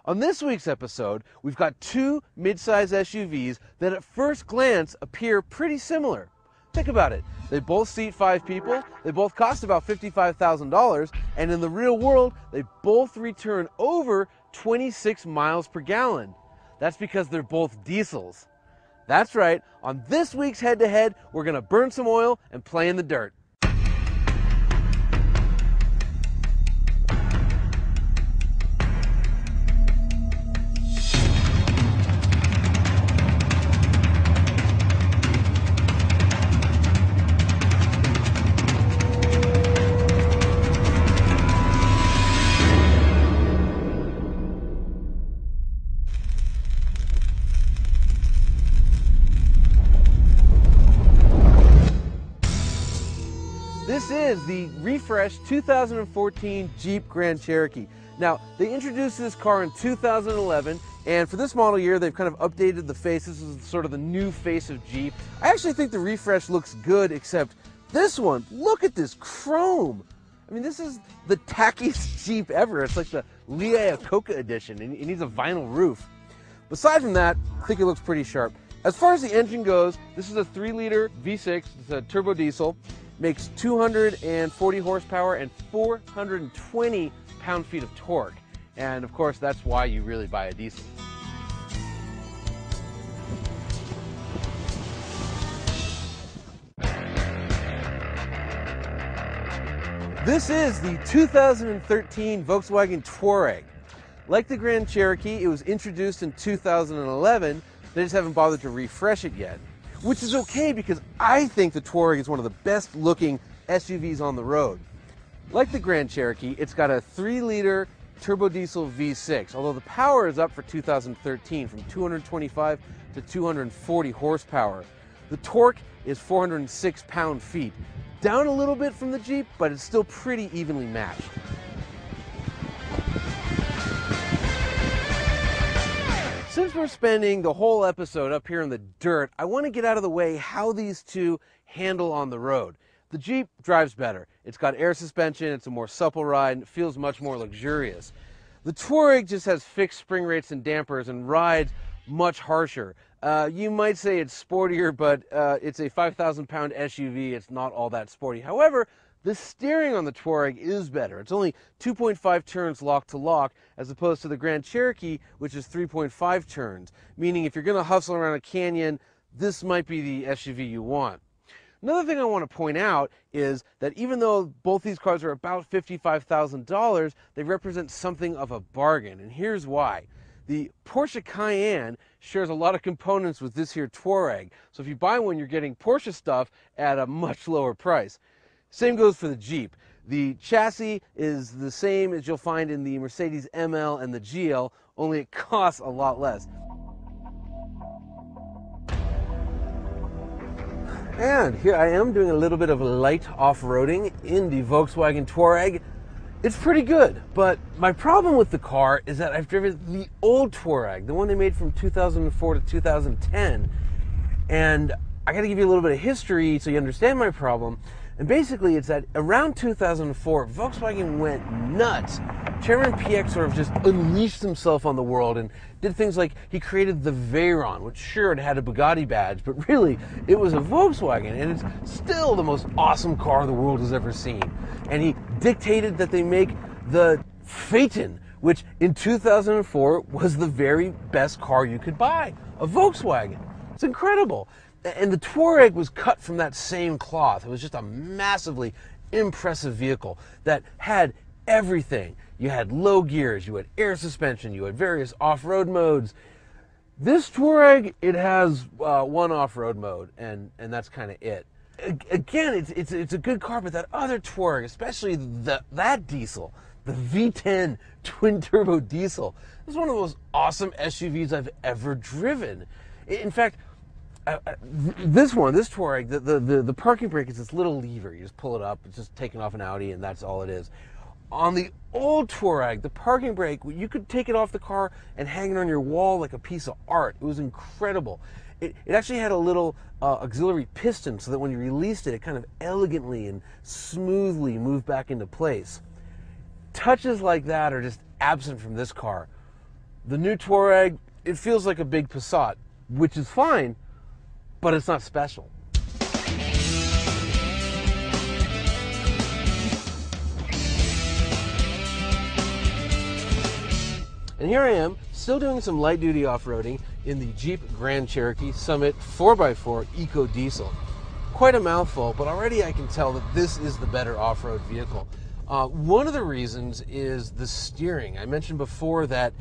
On this week's episode, we've got two mid-size SUVs that at first glance appear pretty similar. Think about it. They both seat 5 people, they both cost about $55,000, and in the real world, they both return over 26 miles per gallon. That's because they're both diesels. That's right, on this week's head-to-head, we're gonna burn some oil and play in the dirt. This is the refreshed 2014 Jeep Grand Cherokee. Now, they introduced this car in 2011, and for this model year, they've kind of updated the face. This is sort of the new face of Jeep. I actually think the refresh looks good, except this one. Look at this chrome. I mean, this is the tackiest Jeep ever. It's like the Lee Iacocca edition, and it needs a vinyl roof. Aside from that, I think it looks pretty sharp. As far as the engine goes, this is a 3-liter V6. It's a turbo diesel. Makes 240 horsepower and 420 pound-feet of torque. And of course, that's why you really buy a diesel. This is the 2013 Volkswagen Touareg. Like the Grand Cherokee, it was introduced in 2011. They just haven't bothered to refresh it yet. Which is okay because I think the Touareg is one of the best looking SUVs on the road. Like the Grand Cherokee, it's got a 3-liter turbo diesel V6, although the power is up for 2013 from 225 to 240 horsepower. The torque is 406 pound-feet, down a little bit from the Jeep, but it's still pretty evenly matched. Since we're spending the whole episode up here in the dirt, I want to get out of the way how these two handle on the road. The Jeep drives better. It's got air suspension, it's a more supple ride, and it feels much more luxurious. The Touareg just has fixed spring rates and dampers and rides much harsher. You might say it's sportier, but it's a 5,000-pound SUV. It's not all that sporty. However, the steering on the Touareg is better. It's only 2.5 turns lock to lock, as opposed to the Grand Cherokee, which is 3.5 turns, meaning if you're going to hustle around a canyon, this might be the SUV you want. Another thing I want to point out is that even though both these cars are about $55,000, they represent something of a bargain, and here's why. The Porsche Cayenne shares a lot of components with this here Touareg, so if you buy one, you're getting Porsche stuff at a much lower price. Same goes for the Jeep. The chassis is the same as you'll find in the Mercedes ML and the GL, only it costs a lot less. And here I am doing a little bit of light off-roading in the Volkswagen Touareg. It's pretty good, but my problem with the car is that I've driven the old Touareg, the one they made from 2004 to 2010, and I gotta give you a little bit of history so you understand my problem. And basically, it's that around 2004, Volkswagen went nuts. Chairman Piech sort of just unleashed himself on the world and did things like he created the Veyron, which sure, it had a Bugatti badge, but really, it was a Volkswagen, and it's still the most awesome car the world has ever seen. And he dictated that they make the Phaeton, which in 2004 was the very best car you could buy, a Volkswagen. It's incredible. And the Touareg was cut from that same cloth. It was just a massively impressive vehicle that had everything. You had low gears, you had air suspension, you had various off-road modes. This Touareg, it has one off-road mode, and that's kind of it. Again, it's a good car, but that other Touareg, especially that diesel, the V10 twin-turbo diesel, is one of the most awesome SUVs I've ever driven. In fact, this Touareg, the parking brake is this little lever. You just pull it up. It's just taking off an Audi, and that's all it is. On the old Touareg, the parking brake, you could take it off the car and hang it on your wall like a piece of art. It was incredible. It actually had a little auxiliary piston so that when you released it, it kind of elegantly and smoothly moved back into place. Touches like that are just absent from this car. The new Touareg, it feels like a big Passat, which is fine, but it's not special. And here I am, still doing some light-duty off-roading in the Jeep Grand Cherokee Summit 4x4 EcoDiesel. Quite a mouthful, but already I can tell that this is the better off-road vehicle. One of the reasons is the steering. I mentioned before that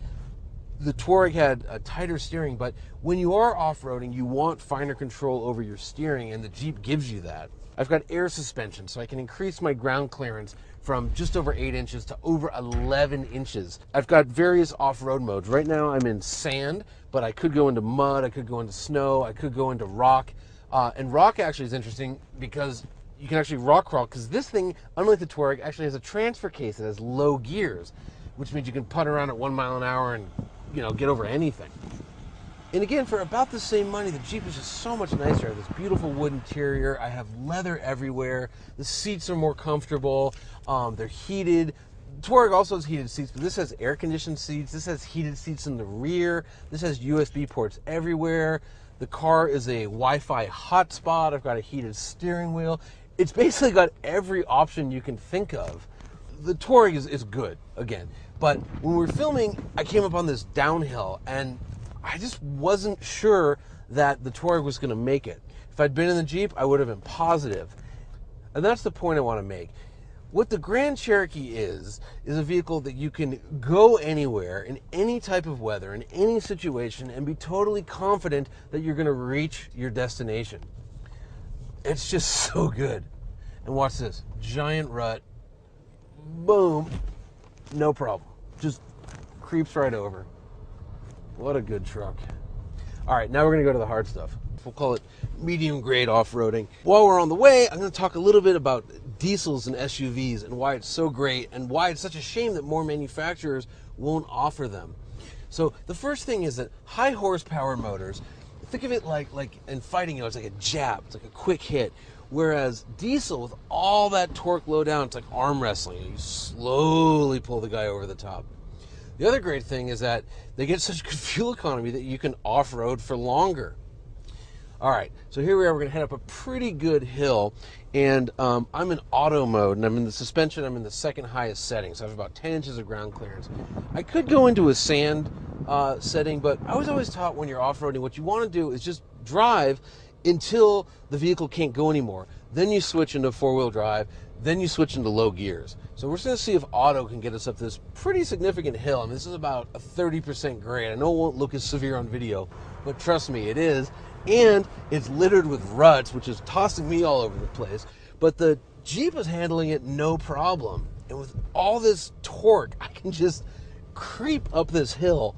the Touareg had a tighter steering, but when you are off-roading, you want finer control over your steering, and the Jeep gives you that. I've got air suspension, so I can increase my ground clearance from just over 8 inches to over 11 inches. I've got various off-road modes. Right now I'm in sand, but I could go into mud, I could go into snow, I could go into rock. And rock actually is interesting because you can actually rock crawl, because this thing, unlike the Touareg, actually has a transfer case that has low gears, which means you can putt around at 1 mile an hour and, you know, get over anything. And again, for about the same money, the Jeep is just so much nicer. I have this beautiful wood interior. I have leather everywhere. The seats are more comfortable. They're heated. Touareg also has heated seats, but this has air-conditioned seats. This has heated seats in the rear. This has USB ports everywhere. The car is a Wi-Fi hotspot. I've got a heated steering wheel. It's basically got every option you can think of. The Touareg is good, again. But when we were filming, I came up on this downhill, and I just wasn't sure that the Touareg was going to make it. If I'd been in the Jeep, I would have been positive. And that's the point I want to make. What the Grand Cherokee is a vehicle that you can go anywhere, in any type of weather, in any situation, and be totally confident that you're going to reach your destination. It's just so good. And watch this. Giant rut. Boom. No problem. Just creeps right over. What a good truck. All right, now we're going to go to the hard stuff. We'll call it medium grade off-roading. While we're on the way, I'm going to talk a little bit about diesels and SUVs and why it's so great and why it's such a shame that more manufacturers won't offer them. So the first thing is that high horsepower motors, think of it like in fighting, it's like a jab, it's like a quick hit. Whereas diesel, with all that torque low down, it's like arm wrestling. You slowly pull the guy over the top. The other great thing is that they get such good fuel economy that you can off-road for longer. All right, so here we are. We're going to head up a pretty good hill, and I'm in auto mode, and I'm in the suspension. I'm in the second highest setting, so I have about 10 inches of ground clearance. I could go into a sand setting, but I was always taught when you're off-roading, what you want to do is just drive until the vehicle can't go anymore. Then you switch into four-wheel drive, then you switch into low gears. So we're just going to see if auto can get us up this pretty significant hill. I mean, this is about a 30% grade. I know it won't look as severe on video, but trust me, it is. And it's littered with ruts, which is tossing me all over the place. But the Jeep is handling it no problem. And with all this torque, I can just creep up this hill.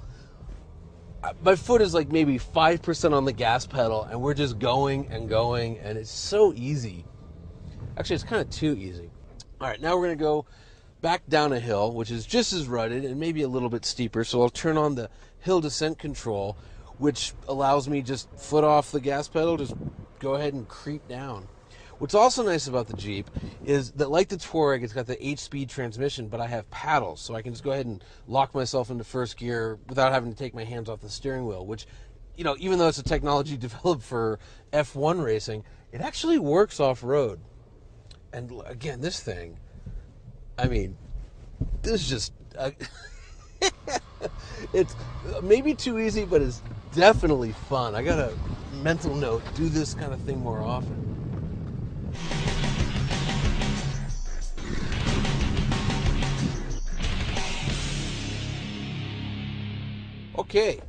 My foot is like maybe 5% on the gas pedal, and we're just going and going, and it's so easy. Actually, it's kind of too easy. All right, now we're going to go back down a hill, which is just as rutted and maybe a little bit steeper. So I'll turn on the hill descent control, which allows me just foot off the gas pedal, just go ahead and creep down. What's also nice about the Jeep is that, like the Touareg, it's got the 8-speed transmission, but I have paddles, so I can just go ahead and lock myself into first gear without having to take my hands off the steering wheel, which, you know, even though it's a technology developed for F1 racing, it actually works off-road. And again, this thing, I mean, this is just, it's maybe too easy, but it's definitely fun. I got a mental note, do this kind of thing more often. Okay,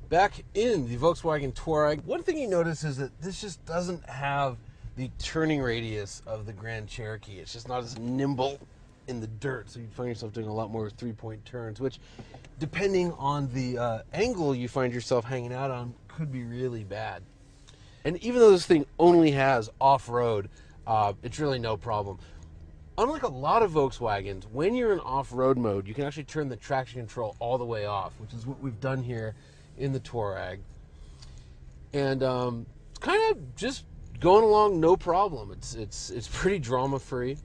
back in the Volkswagen Touareg. One thing you notice is that this just doesn't have the turning radius of the Grand Cherokee. It's just not as nimble in the dirt, so you find yourself doing a lot more three-point turns, which, depending on the angle you find yourself hanging out on, could be really bad. And even though this thing only has off-road, it's really no problem. Unlike a lot of Volkswagens, when you're in off-road mode, you can actually turn the traction control all the way off, which is what we've done here in the Touareg. And it's kind of just going along no problem. It's pretty drama-free.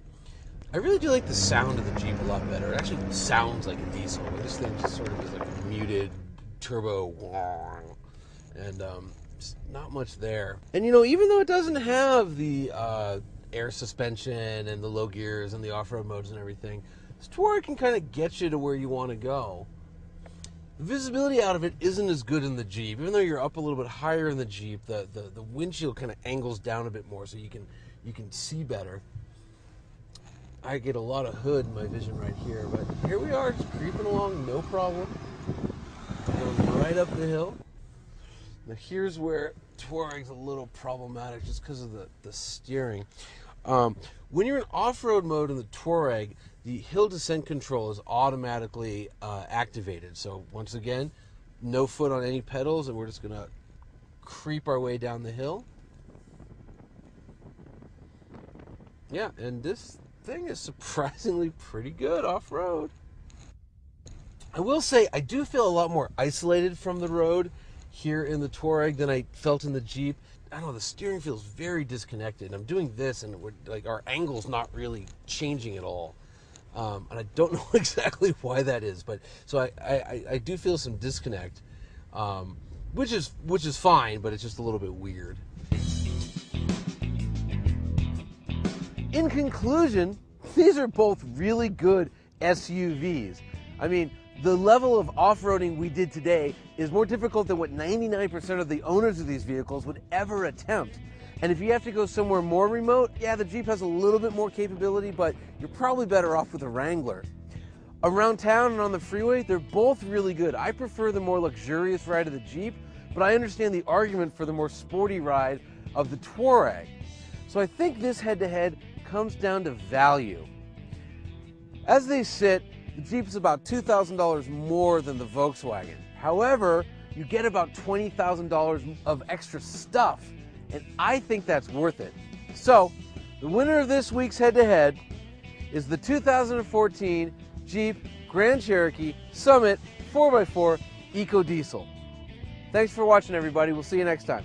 I really do like the sound of the Jeep a lot better. It actually sounds like a diesel, but this thing just sort of is like a muted turbo, and not much there. And even though it doesn't have the air suspension and the low gears and the off-road modes and everything, this Touareg can kind of get you to where you want to go. The visibility out of it isn't as good in the Jeep. Even though you're up a little bit higher in the Jeep, the windshield kind of angles down a bit more, so you can see better. I get a lot of hood in my vision right here, but here we are, just creeping along, no problem. Going right up the hill. Now here's where Touareg's a little problematic, just because of the steering. When you're in off-road mode in the Touareg, the hill descent control is automatically activated. So once again, no foot on any pedals, and we're just going to creep our way down the hill. Yeah, and this thing is surprisingly pretty good off-road. I will say I do feel a lot more isolated from the road here in the Touareg than I felt in the Jeep. I don't know, the steering feels very disconnected. I'm doing this and our angle's not really changing at all. And I don't know exactly why that is, but so I do feel some disconnect, which is fine, but it's just a little bit weird. In conclusion, these are both really good SUVs. I mean, the level of off-roading we did today is more difficult than what 99% of the owners of these vehicles would ever attempt. And if you have to go somewhere more remote, yeah, the Jeep has a little bit more capability, but you're probably better off with a Wrangler. Around town and on the freeway, they're both really good. I prefer the more luxurious ride of the Jeep, but I understand the argument for the more sporty ride of the Touareg. So I think this head-to-head comes down to value. As they sit, the Jeep is about $2,000 more than the Volkswagen. However, you get about $20,000 of extra stuff, and I think that's worth it. So, the winner of this week's head-to-head is the 2014 Jeep Grand Cherokee Summit 4x4 EcoDiesel. Thanks for watching, everybody. We'll see you next time.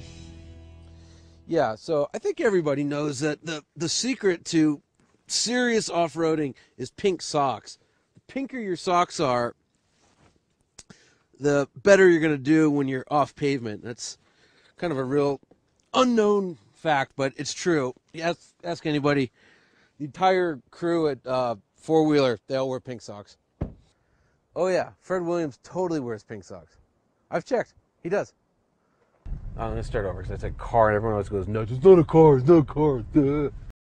Yeah, so I think everybody knows that the secret to serious off-roading is pink socks. The pinker your socks are, the better you're going to do when you're off pavement. That's kind of a real unknown fact, but it's true. Ask anybody. The entire crew at Four-Wheeler, they all wear pink socks. Oh yeah, Fred Williams totally wears pink socks. I've checked. He does. I'm going to start over because I said car and everyone else goes, no, it's not a car, it's not a car. Duh.